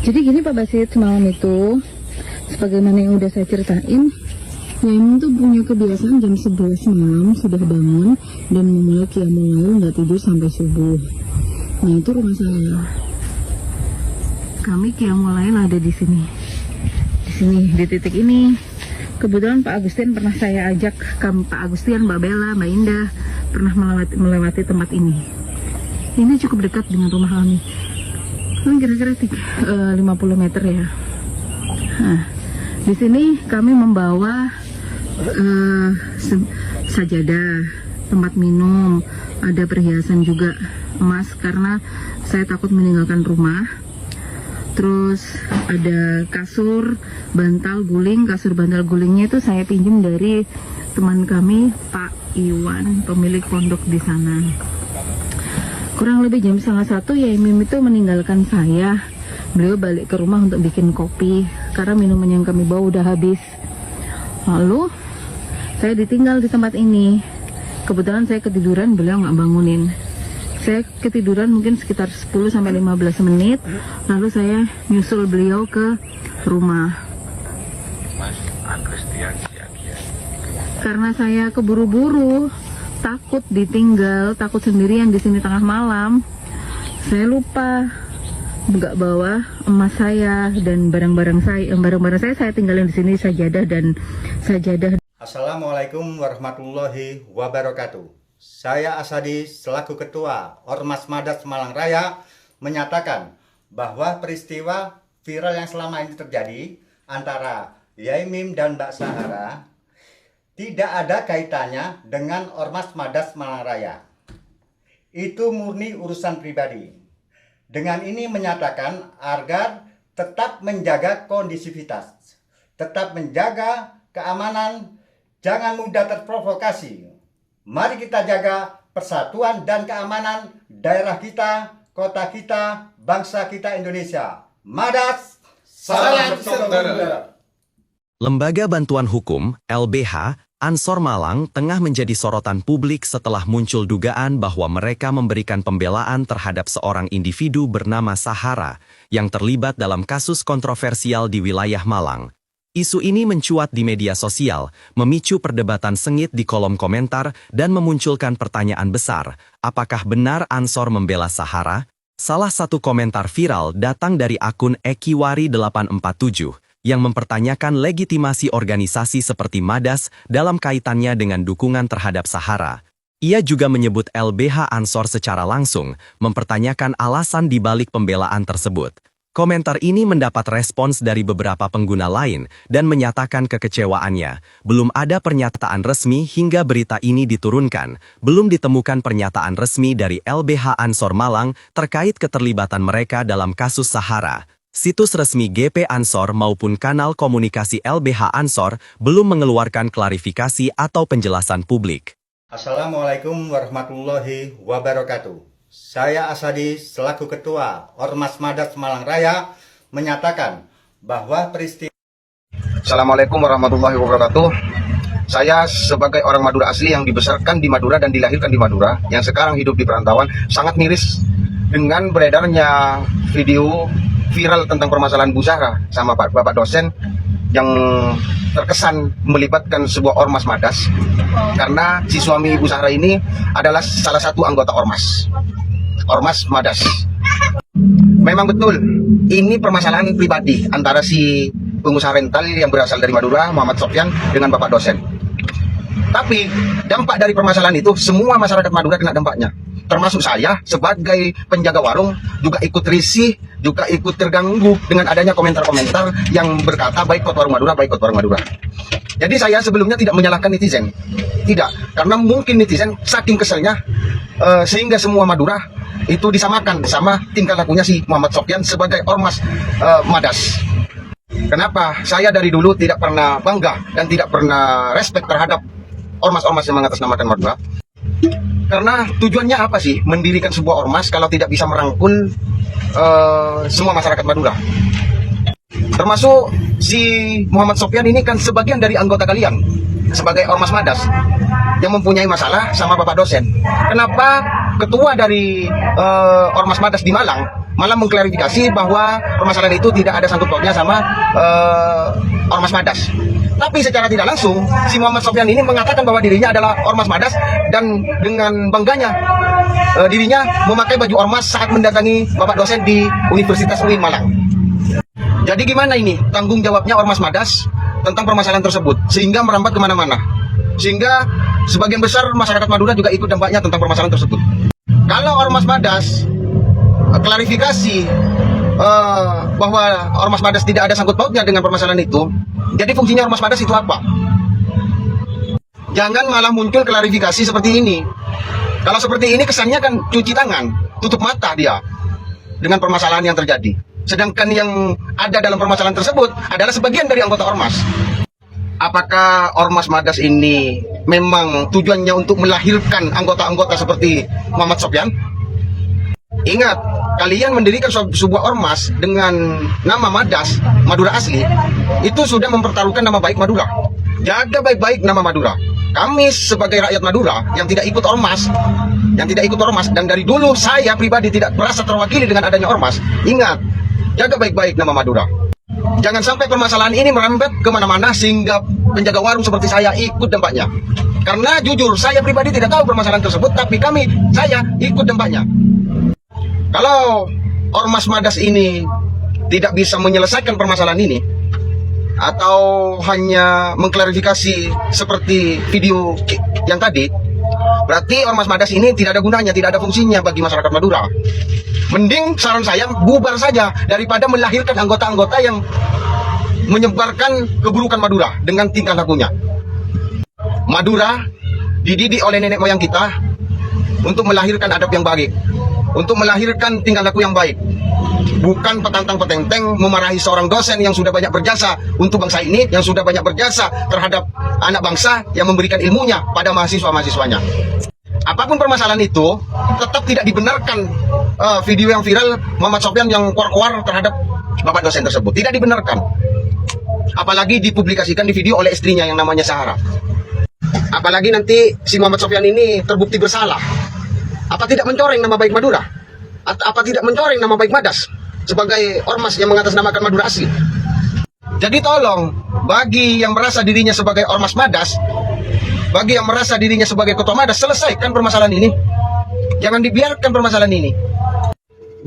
Jadi gini Pak Basit, semalam itu sebagaimana yang udah saya ceritain, Yaim tuh punya kebiasaan jam 11 malam sudah bangun dan memulai qiyamul lail, nggak tidur sampai subuh. Nah itu rumah saya. Kami qiyamul lail ada di sini. Di sini, di titik ini. Kebetulan Pak Agustin pernah saya ajak, Pak Agustin, Mbak Bella, Mbak Indah pernah melewati tempat ini. Ini cukup dekat dengan rumah kami. Ini kira-kira 50 meter ya. Nah, di sini kami membawa sajadah, tempat minum, ada perhiasan juga emas karena saya takut meninggalkan rumah. Terus ada kasur, bantal guling. Kasur bantal gulingnya itu saya pinjam dari teman kami, Pak Iwan, pemilik pondok di sana. Kurang lebih jam 12:30 ya Mim itu meninggalkan saya. Beliau balik ke rumah untuk bikin kopi karena minuman yang kami bawa udah habis. Lalu saya ditinggal di tempat ini. Kebetulan saya ketiduran, beliau nggak bangunin. Saya ketiduran mungkin sekitar 10-15 menit. Lalu saya nyusul beliau ke rumah. Karena saya keburu-buru, takut ditinggal, takut sendirian di sini tengah malam. Saya lupa nggak bawa emas saya dan barang-barang saya tinggalin di sini, sajadah dan sajadah. Assalamualaikum warahmatullahi wabarakatuh. Saya Asadi selaku Ketua Ormas Madas Malang Raya menyatakan bahwa peristiwa viral yang selama ini terjadi antara Yaimim dan Mbak Sahara tidak ada kaitannya dengan Ormas Madas Malang Raya. Itu murni urusan pribadi. Dengan ini menyatakan agar tetap menjaga kondisivitas, tetap menjaga keamanan, jangan mudah terprovokasi. Mari kita jaga persatuan dan keamanan daerah kita, kota kita, bangsa kita Indonesia. Madas, salam saudara. Lembaga Bantuan Hukum, LBH, Ansor Malang tengah menjadi sorotan publik setelah muncul dugaan bahwa mereka memberikan pembelaan terhadap seorang individu bernama Sahara yang terlibat dalam kasus kontroversial di wilayah Malang. Isu ini mencuat di media sosial, memicu perdebatan sengit di kolom komentar dan memunculkan pertanyaan besar, apakah benar Ansor membela Sahara? Salah satu komentar viral datang dari akun Ekiwari847 yang mempertanyakan legitimasi organisasi seperti Madas dalam kaitannya dengan dukungan terhadap Sahara. Ia juga menyebut LBH Ansor secara langsung, mempertanyakan alasan dibalik pembelaan tersebut. Komentar ini mendapat respons dari beberapa pengguna lain dan menyatakan kekecewaannya. Belum ada pernyataan resmi hingga berita ini diturunkan. Belum ditemukan pernyataan resmi dari LBH Ansor Malang terkait keterlibatan mereka dalam kasus Sahara. Situs resmi GP Ansor maupun kanal komunikasi LBH Ansor belum mengeluarkan klarifikasi atau penjelasan publik. Assalamualaikum warahmatullahi wabarakatuh. Saya Asadi selaku Ketua Ormas Madas Malang Raya menyatakan bahwa peristiwa. Assalamualaikum warahmatullahi wabarakatuh. Saya sebagai orang Madura asli yang dibesarkan di Madura dan dilahirkan di Madura, yang sekarang hidup di perantauan, sangat miris dengan beredarnya video viral tentang permasalahan Bu Zahra sama Bapak dosen yang terkesan melibatkan sebuah ormas Madas, karena si suami Ibu Zahra ini adalah salah satu anggota ormas Madas. Memang betul, ini permasalahan pribadi antara si pengusaha rental yang berasal dari Madura, Muhammad Sofyan, dengan Bapak dosen. Tapi dampak dari permasalahan itu semua masyarakat Madura kena dampaknya. Termasuk saya sebagai penjaga warung juga ikut risih, juga ikut terganggu dengan adanya komentar-komentar yang berkata baikot warung Madura, baikot warung Madura. Jadi saya sebelumnya tidak menyalahkan netizen. Tidak, karena mungkin netizen saking keselnya sehingga semua Madura itu disamakan sama tingkah lakunya si Muhammad Sofyan sebagai ormas Madas. Kenapa? Saya dari dulu tidak pernah bangga dan tidak pernah respect terhadap ormas-ormas yang mengatasnamakan Madura. Karena tujuannya apa sih mendirikan sebuah ormas kalau tidak bisa merangkul semua masyarakat Madura? Termasuk si Muhammad Sofyan ini kan sebagian dari anggota kalian sebagai ormas Madas yang mempunyai masalah sama Bapak dosen. Kenapa ketua dari ormas Madas di Malang malah mengklarifikasi bahwa permasalahan itu tidak ada sangkut pautnya sama Ormas Madas. Tapi secara tidak langsung, si Muhammad Sofyan ini mengatakan bahwa dirinya adalah Ormas Madas dan dengan bangganya dirinya memakai baju ormas saat mendatangi Bapak dosen di Universitas UIN Malang. Jadi gimana ini tanggung jawabnya Ormas Madas tentang permasalahan tersebut sehingga merambat kemana-mana, sehingga sebagian besar masyarakat Madura juga ikut dampaknya tentang permasalahan tersebut. Kalau Ormas Madas klarifikasi bahwa Ormas Madas tidak ada sangkut pautnya dengan permasalahan itu, jadi fungsinya Ormas Madas itu apa? Jangan malah muncul klarifikasi seperti ini. Kalau seperti ini kesannya kan cuci tangan, tutup mata dia dengan permasalahan yang terjadi. Sedangkan yang ada dalam permasalahan tersebut adalah sebagian dari anggota Ormas. Apakah Ormas Madas ini memang tujuannya untuk melahirkan anggota-anggota seperti Muhammad Sofyan? Ingat, kalian mendirikan sebuah ormas dengan nama Madas, Madura asli, itu sudah mempertaruhkan nama baik Madura. Jaga baik-baik nama Madura. Kami sebagai rakyat Madura yang tidak ikut ormas, dan dari dulu saya pribadi tidak merasa terwakili dengan adanya ormas. Ingat, jaga baik-baik nama Madura. Jangan sampai permasalahan ini merembet kemana-mana sehingga penjaga warung seperti saya ikut dampaknya. Karena jujur, saya pribadi tidak tahu permasalahan tersebut, tapi saya ikut dampaknya. Kalau Ormas Madas ini tidak bisa menyelesaikan permasalahan ini, atau hanya mengklarifikasi seperti video yang tadi, berarti Ormas Madas ini tidak ada gunanya, tidak ada fungsinya bagi masyarakat Madura. Mending saran saya bubar saja daripada melahirkan anggota-anggota yang menyebarkan keburukan Madura dengan tingkah lakunya. Madura dididik oleh nenek moyang kita untuk melahirkan adab yang baik, untuk melahirkan tingkah laku yang baik. Bukan petantang-petenteng memarahi seorang dosen yang sudah banyak berjasa untuk bangsa ini, yang sudah banyak berjasa terhadap anak bangsa, yang memberikan ilmunya pada mahasiswa-mahasiswanya. Apapun permasalahan itu, tetap tidak dibenarkan video yang viral Muhammad Sofyan yang kuar-kuar terhadap bapak dosen tersebut. Tidak dibenarkan. Apalagi dipublikasikan di video oleh istrinya yang namanya Sahara. Apalagi nanti si Muhammad Sofyan ini terbukti bersalah. Apa tidak mencoreng nama baik Madura? Apa tidak mencoreng nama baik Madas sebagai ormas yang mengatasnamakan Madura asli? Jadi tolong, bagi yang merasa dirinya sebagai Ormas Madas, bagi yang merasa dirinya sebagai ketua Madas, selesaikan permasalahan ini. Jangan dibiarkan permasalahan ini.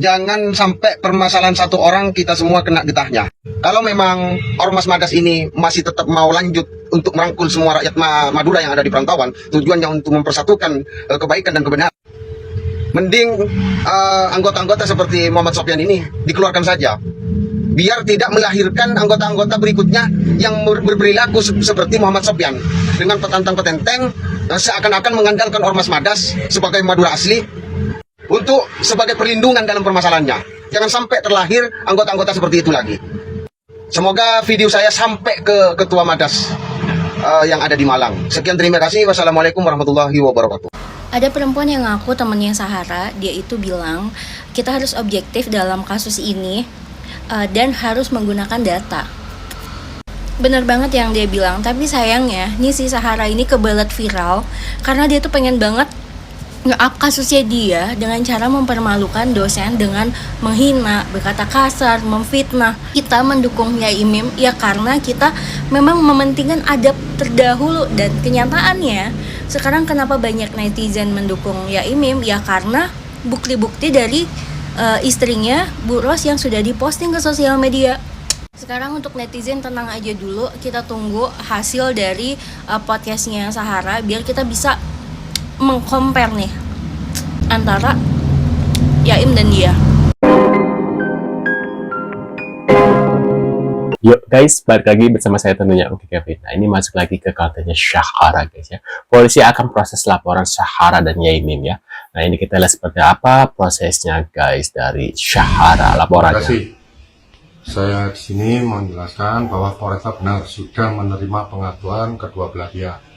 Jangan sampai permasalahan satu orang kita semua kena getahnya. Kalau memang Ormas Madas ini masih tetap mau lanjut untuk merangkul semua rakyat Madura yang ada di perantauan, tujuannya untuk mempersatukan kebaikan dan kebenaran, mending anggota-anggota seperti Muhammad Sofyan ini dikeluarkan saja, biar tidak melahirkan anggota-anggota berikutnya yang berperilaku seperti Muhammad Sofyan dengan petantang-petenteng, seakan-akan mengandalkan Ormas Madas sebagai Madura asli untuk sebagai perlindungan dalam permasalahannya. Jangan sampai terlahir anggota-anggota seperti itu lagi. Semoga video saya sampai ke Ketua Madas yang ada di Malang. Sekian, terima kasih. Wassalamualaikum warahmatullahi wabarakatuh. Ada perempuan yang ngaku temennya Sahara, dia itu bilang kita harus objektif dalam kasus ini dan harus menggunakan data. Bener banget yang dia bilang, tapi sayangnya nih si Sahara ini kebelet viral karena dia tuh pengen banget nge-up kasusnya dia dengan cara mempermalukan dosen dengan menghina, berkata kasar, memfitnah. Kita mendukung Yai Imim ya karena kita memang mementingkan adab terdahulu, dan kenyataannya sekarang kenapa banyak netizen mendukung Yai Imim ya karena bukti-bukti dari istrinya Bu Ros yang sudah diposting ke sosial media. Sekarang untuk netizen tenang aja dulu, kita tunggu hasil dari podcastnya Sahara biar kita bisa mengcompare nih antara Yaim dan dia. Yuk guys, balik lagi bersama saya tentunya Uki Kevin. Nah, ini masuk lagi ke kontennya Sahara guys ya. Polisi akan proses laporan Sahara dan Yaimim ya. Nah, ini kita lihat seperti apa prosesnya guys dari Sahara laporannya. Terima kasih. Saya di sini mau menjelaskan bahwa Polresta benar sudah menerima pengaduan kedua belah pihak.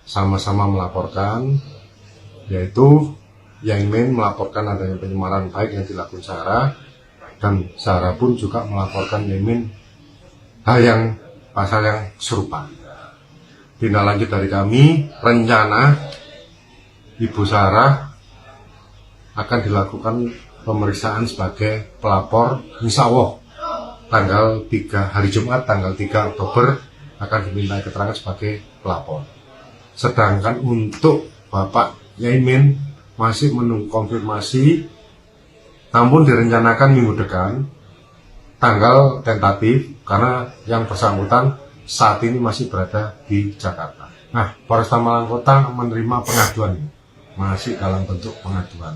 Sama-sama melaporkan, yaitu Yaimim melaporkan adanya penyemaran baik yang dilakukan Sahara, dan Sahara pun juga melaporkan Yaimim hal yang pasal yang serupa. Tindak lanjut dari kami, rencana Ibu Sahara akan dilakukan pemeriksaan sebagai pelapor. Insya Allah tanggal 3 hari Jumat tanggal 3 Oktober akan diminta keterangan sebagai pelapor. Sedangkan untuk Bapak Yaimin masih menunggu konfirmasi, namun direncanakan minggu depan tanggal tentatif karena yang bersangkutan saat ini masih berada di Jakarta. Nah, Polresta Malang Kota menerima pengaduan ini, masih dalam bentuk pengaduan.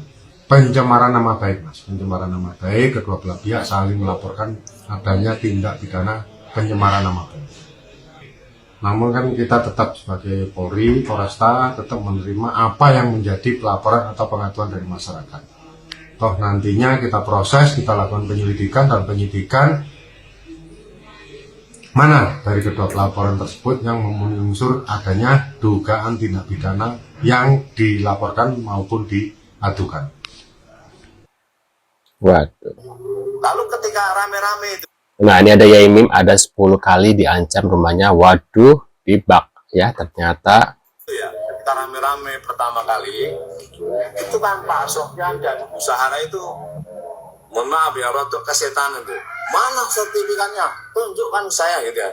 Pencemaran nama baik, Mas. Pencemaran nama baik, kedua belah pihak saling melaporkan adanya tindak pidana pencemaran nama baik. Namun kan kita tetap sebagai Polri, Polresta tetap menerima apa yang menjadi pelaporan atau pengaduan dari masyarakat. Toh nantinya kita proses, kita lakukan penyelidikan dan penyidikan mana dari kedua pelaporan tersebut yang memenuhi unsur adanya dugaan tindak pidana yang dilaporkan maupun diadukan. Waduh. Lalu ketika rame-rame itu, Nah, ini ada Yaimin ada 10 kali diancam rumahnya. Waduh, dibak ya ternyata. ya, ketika rame-rame pertama kali, itu kan Pak Sofyan dan Bu Sahara itu, mohon maaf ya, rotok kesetanan itu. Mana sertifikatnya? Tunjukkan saya gitu ya.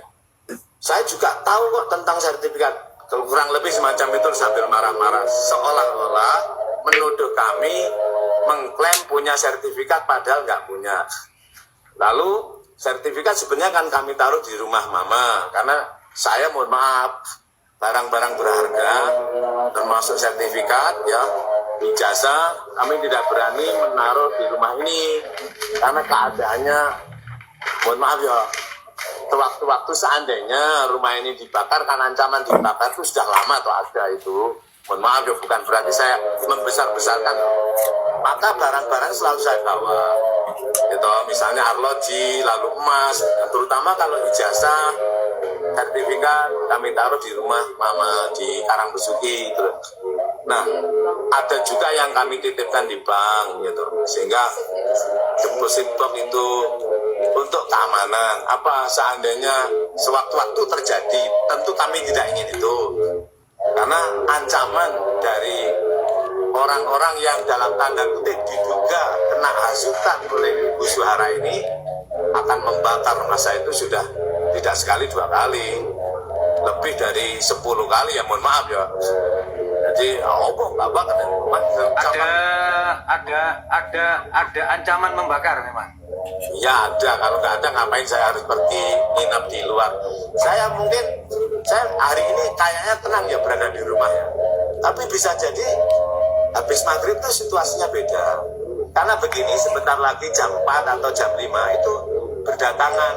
Saya juga tahu kok tentang sertifikat. Kurang lebih semacam itu sambil marah-marah. Seolah-olah menuduh kami mengklaim punya sertifikat padahal nggak punya. Lalu sertifikat sebenarnya kan kami taruh di rumah mama. Karena saya mohon maaf, barang-barang berharga termasuk sertifikat ya, ijazah kami tidak berani menaruh di rumah ini karena keadaannya mohon maaf ya, waktu-waktu seandainya rumah ini dibakar, kan ancaman dibakar itu sudah lama tuh ada itu. Mohon maaf ya, bukan berarti saya membesar-besarkan, maka barang-barang selalu saya bawa gitu, misalnya arloji, lalu emas, terutama kalau ijazah, sertifikat kami taruh di rumah mama di Karangbesuki gitu. Nah, ada juga yang kami titipkan di bank gitu, sehingga deposit box itu untuk keamanan. Apa seandainya sewaktu-waktu terjadi, tentu kami tidak ingin itu, karena ancaman dari orang-orang yang dalam tanda kutip diduga kena hasutan oleh Ibu Suhara ini akan membakar rumah saya itu sudah tidak sekali dua kali, lebih dari 10 kali ya, mohon maaf ya. Jadi nggak bakar ada ancaman membakar memang. Ya ada, kalau nggak ada ngapain saya harus pergi nginap di luar. Saya hari ini kayaknya tenang ya berada di rumah ya, tapi bisa jadi habis maghrib itu situasinya beda. Karena begini, sebentar lagi jam 4 atau jam 5 itu berdatangan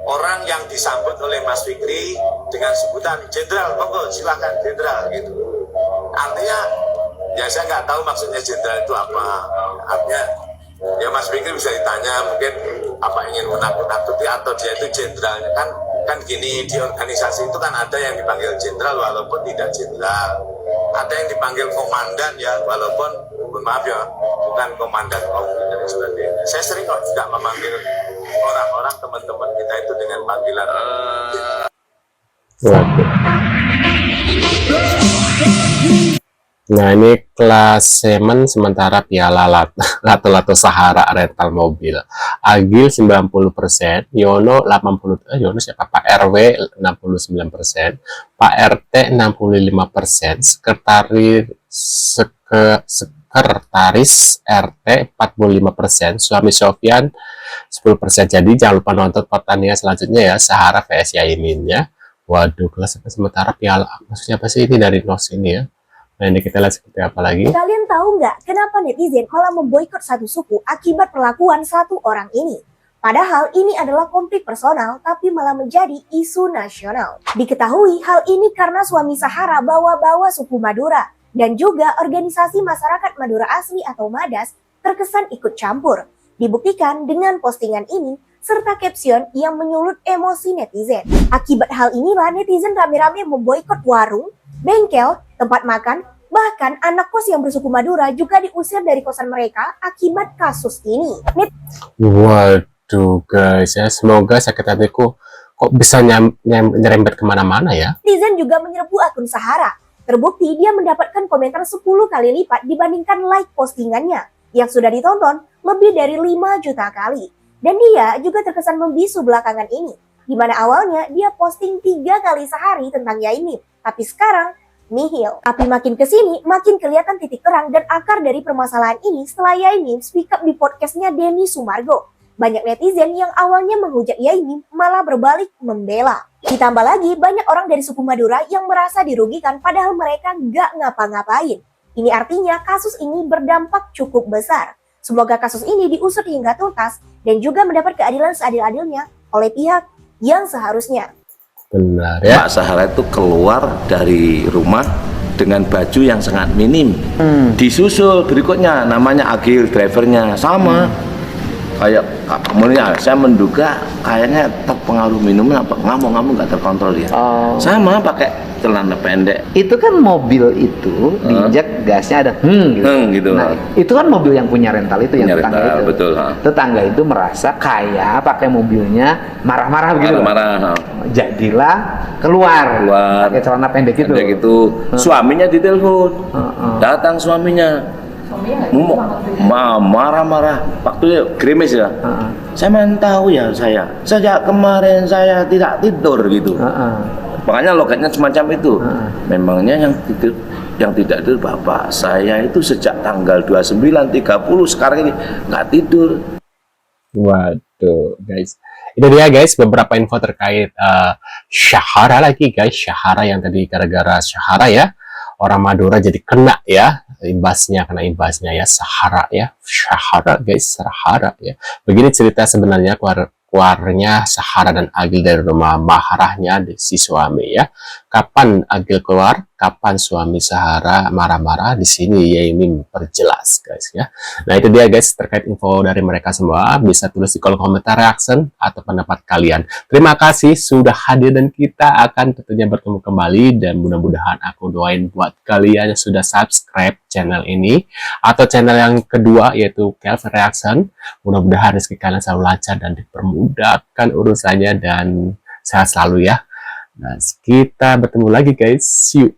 orang yang disambut oleh Mas Fikri dengan sebutan jenderal, monggo silakan jenderal gitu. Artinya ya saya nggak tahu maksudnya jenderal itu apa. Artinya ya Mas Fikri bisa ditanya, mungkin apa ingin menakut-nakuti atau dia itu jenderalnya. Kan gini, di organisasi itu kan ada yang dipanggil jenderal walaupun tidak jenderal, ada yang dipanggil komandan ya walaupun maaf ya bukan komandan dan sebagainya. Saya sering kok tidak memanggil orang-orang teman-teman kita itu dengan panggilan Nah, ini klasemen sementara Piala Lato-Lato Sahara rental mobil. Agil 90%, Yono 80%, Yono siapa? Pak RW 69%, Pak RT 65%, Sekretaris RT 45%, Suami Sofyan 10%. Jadi jangan lupa nonton pertandingan selanjutnya ya, Sahara vs Yaimin ya. Waduh, klasemen sementara Piala, maksudnya apa sih ini dari NOS ini ya? Nah, ini kita lihat seperti apa lagi. Kalian tahu nggak kenapa netizen malah memboikot satu suku akibat perlakuan satu orang ini? Padahal ini adalah konflik personal tapi malah menjadi isu nasional. Diketahui hal ini karena suami Sahara bawa-bawa suku Madura dan juga organisasi masyarakat Madura asli atau MADAS terkesan ikut campur. Dibuktikan dengan postingan ini serta caption yang menyulut emosi netizen. Akibat hal inilah netizen rame-rame memboikot warung, bengkel, tempat makan, bahkan anak kos yang bersuku Madura juga diusir dari kosan mereka akibat kasus ini. Waduh guys ya, semoga sakit hatiku kok bisa nyerempet kemana-mana ya. Netizen juga menyerbu akun Sahara. Terbukti dia mendapatkan komentar 10 kali lipat dibandingkan like postingannya yang sudah ditonton lebih dari 5 juta kali. Dan dia juga terkesan membisu belakangan ini, di mana awalnya dia posting 3 kali sehari tentang Yaimin, tapi sekarang nihil. Tapi makin kesini, makin kelihatan titik terang dan akar dari permasalahan ini setelah Yaimin speak up di podcastnya Denny Sumargo. Banyak netizen yang awalnya menghujat Yaimin malah berbalik membela. Ditambah lagi banyak orang dari suku Madura yang merasa dirugikan padahal mereka nggak ngapa-ngapain. Ini artinya kasus ini berdampak cukup besar. Semoga kasus ini diusut hingga tuntas dan juga mendapat keadilan seadil-adilnya oleh pihak yang seharusnya. Benar ya. Mbak Sahara itu keluar dari rumah dengan baju yang sangat minim. Disusul berikutnya namanya Agil, drivernya sama. Kayak kemudian saya menduga kayaknya terpengaruh minumnya, ngamuk-ngamuk nggak terkontrol dia. Sama pakai celana pendek. Itu kan mobil itu diinjak gasnya ada gitu. Nah, itu kan mobil yang punya rental itu, yang tetangga rental, itu. Betul. Tetangga itu merasa kaya pakai mobilnya, marah-marah begitu. Marah-marah. Jadilah keluar pakai celana pendek itu. Suaminya ditelepon. Datang suaminya. Marah-marah, waktu gerimis ya. Saya main tahu ya saya. Sejak kemarin saya tidak tidur gitu. Makanya logatnya semacam itu. Memangnya yang tidak tidur bapak saya itu sejak tanggal 29, 30 sekarang ini nggak tidur. Waduh, guys. Itu dia guys, beberapa info terkait Syahara lagi guys. Syahara yang tadi gara-gara Syahara ya, orang Madura jadi kena ya, kena imbasnya ya, Syahara ya, Syahara guys, Syahara ya. Begini cerita sebenarnya keluarnya Syahara dan Agil dari rumah maharahnya si suami ya. Kapan Agil keluar, kapan suami Syahara marah-marah, di sini Yaimin perjelas guys ya. Nah itu dia guys terkait info dari mereka semua. Bisa tulis di kolom komentar reaction atau pendapat kalian. Terima kasih sudah hadir dan kita akan tentunya bertemu kembali, dan mudah-mudahan aku doain buat kalian yang sudah subscribe channel ini atau channel yang kedua yaitu Kelvin Reaction. Mudah-mudahan rezeki kalian selalu lancar dan dipermudahkan urusannya, dan sehat selalu ya. Nah, kita bertemu lagi guys. See you.